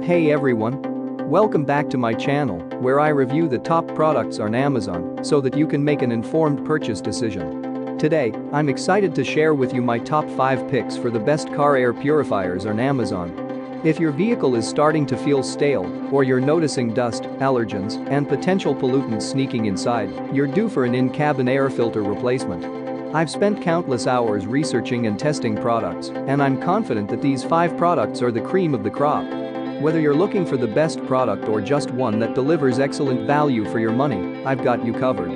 Hey everyone! Welcome back to my channel, where I review the top products on Amazon so that you can make an informed purchase decision. Today, I'm excited to share with you my top 5 picks for the best car air purifiers on Amazon. If your vehicle is starting to feel stale, or you're noticing dust, allergens, and potential pollutants sneaking inside, you're due for an in-cabin air filter replacement. I've spent countless hours researching and testing products, and I'm confident that these 5 products are the cream of the crop. Whether you're looking for the best product or just one that delivers excellent value for your money, I've got you covered.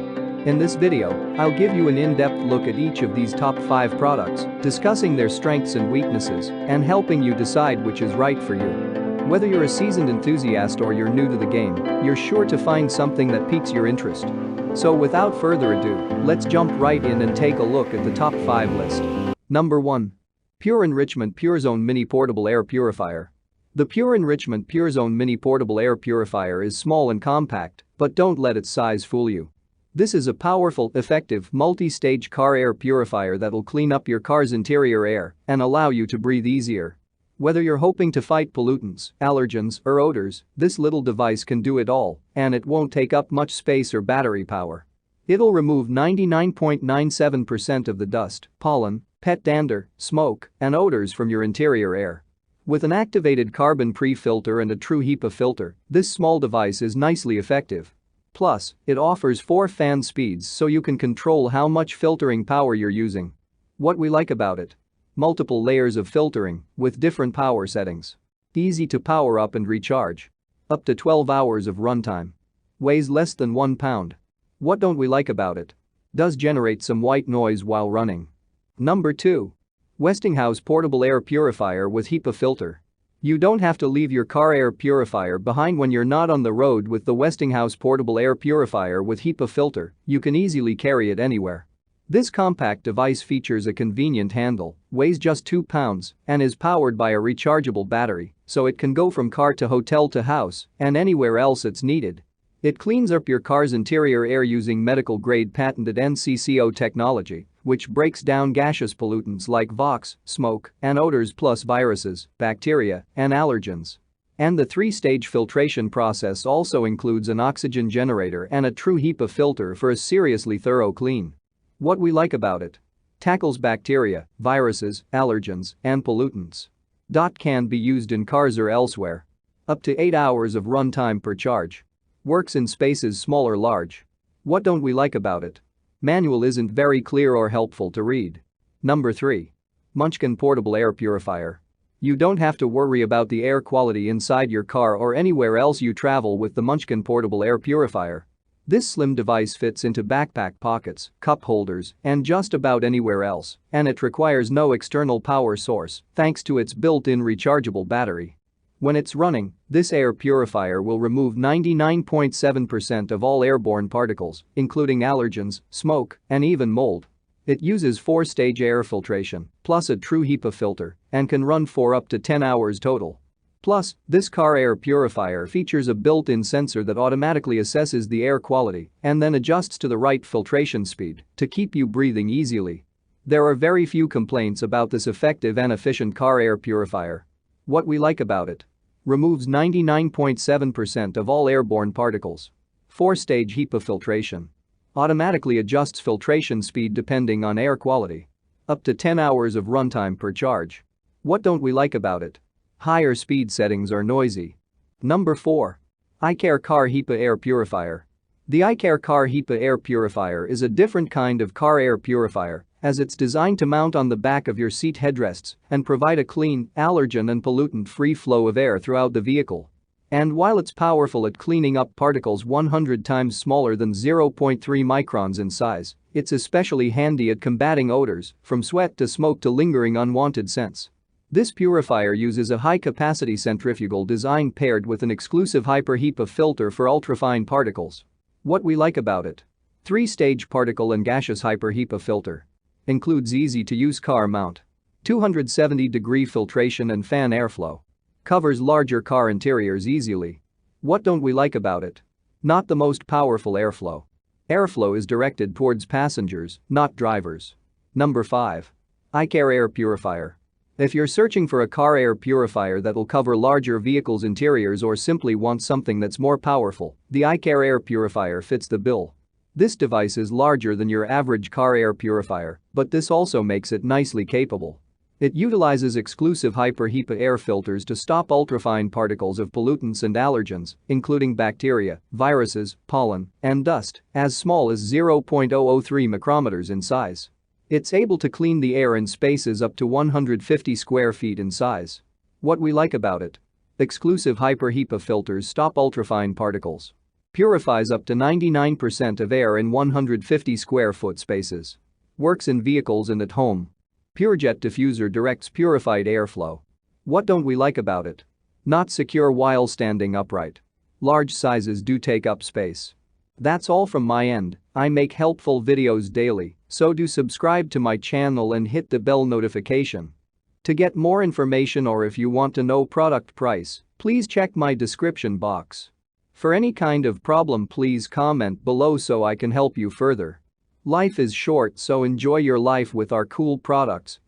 In this video, I'll give you an in-depth look at each of these top 5 products, discussing their strengths and weaknesses, and helping you decide which is right for you. Whether you're a seasoned enthusiast or you're new to the game, you're sure to find something that piques your interest. So without further ado, let's jump right in and take a look at the top 5 list. Number 1. Pure Enrichment PureZone Mini Portable Air Purifier. The Pure Enrichment PureZone Mini Portable Air Purifier is small and compact, but don't let its size fool you. This is a powerful, effective, multi-stage car air purifier that'll clean up your car's interior air and allow you to breathe easier. Whether you're hoping to fight pollutants, allergens, or odors, this little device can do it all, and it won't take up much space or battery power. It'll remove 99.97% of the dust, pollen, pet dander, smoke, and odors from your interior air. With an activated carbon pre-filter and a true HEPA filter, this small device is nicely effective. Plus, it offers 4 fan speeds so you can control how much filtering power you're using. What we like about it: multiple layers of filtering with different power settings. Easy to power up and recharge. Up to 12 hours of runtime. Weighs less than 1 pound. What don't we like about it? Does generate some white noise while running. Number 2. Westinghouse Portable Air Purifier with HEPA Filter. You don't have to leave your car air purifier behind when you're not on the road with the Westinghouse Portable Air Purifier with HEPA Filter. You can easily carry it anywhere. This compact device features a convenient handle, weighs just 2 pounds, and is powered by a rechargeable battery, so it can go from car to hotel to house and anywhere else it's needed. It cleans up your car's interior air using medical-grade patented NCCO technology, which breaks down gaseous pollutants like VOx, smoke, and odors, plus viruses, bacteria, and allergens. And the 3-stage filtration process also includes an oxygen generator and a true HEPA filter for a seriously thorough clean. What we like about it: tackles bacteria, viruses, allergens, and pollutants. Can be used in cars or elsewhere. Up to 8 hours of runtime per charge. Works in spaces small or large. What don't we like about it? Manual isn't very clear or helpful to read. Number 3. Munchkin Portable Air Purifier. You don't have to worry about the air quality inside your car or anywhere else you travel with the Munchkin Portable Air Purifier. This slim device fits into backpack pockets, cup holders, and just about anywhere else, and it requires no external power source thanks to its built-in rechargeable battery. When it's running, this air purifier will remove 99.7% of all airborne particles, including allergens, smoke, and even mold. It uses 4-stage air filtration, plus a true HEPA filter, and can run for up to 10 hours total. Plus, this car air purifier features a built-in sensor that automatically assesses the air quality and then adjusts to the right filtration speed to keep you breathing easily. There are very few complaints about this effective and efficient car air purifier. What we like about it: removes 99.7% of all airborne particles. 4-stage HEPA filtration. Automatically adjusts filtration speed depending on air quality. Up to 10 hours of runtime per charge. What don't we like about it? Higher speed settings are noisy. Number 4. iCare Car HEPA Air Purifier. The iCare Car HEPA Air Purifier is a different kind of car air purifier, as it's designed to mount on the back of your seat headrests and provide a clean, allergen and pollutant-free flow of air throughout the vehicle. And while it's powerful at cleaning up particles 100 times smaller than 0.3 microns in size, it's especially handy at combating odors, from sweat to smoke to lingering unwanted scents. This purifier uses a high-capacity centrifugal design paired with an exclusive hyper-HEPA filter for ultrafine particles. What we like about it: 3-stage particle and gaseous hyper-HEPA filter. Includes easy-to-use car mount. 270-degree filtration and fan airflow. Covers larger car interiors easily. What don't we like about it? Not the most powerful airflow. Airflow is directed towards passengers, not drivers. Number 5. iCare Air Purifier. If you're searching for a car air purifier that'll cover larger vehicles' interiors or simply want something that's more powerful, the iCare Air Purifier fits the bill. This device is larger than your average car air purifier, but this also makes it nicely capable. It utilizes exclusive hyper-HEPA air filters to stop ultrafine particles of pollutants and allergens, including bacteria, viruses, pollen, and dust, as small as 0.003 micrometers in size. It's able to clean the air in spaces up to 150 square feet in size. What we like about it: exclusive hyper-HEPA filters stop ultrafine particles. Purifies up to 99% of air in 150 square foot spaces. Works in vehicles and at home. PureJet diffuser directs purified airflow. What don't we like about it? Not secure while standing upright. Large sizes do take up space. That's all from my end. I make helpful videos daily, so do subscribe to my channel and hit the bell notification. To get more information or if you want to know product price, please check my description box. For any kind of problem, please comment below so I can help you further. Life is short, so enjoy your life with our cool products.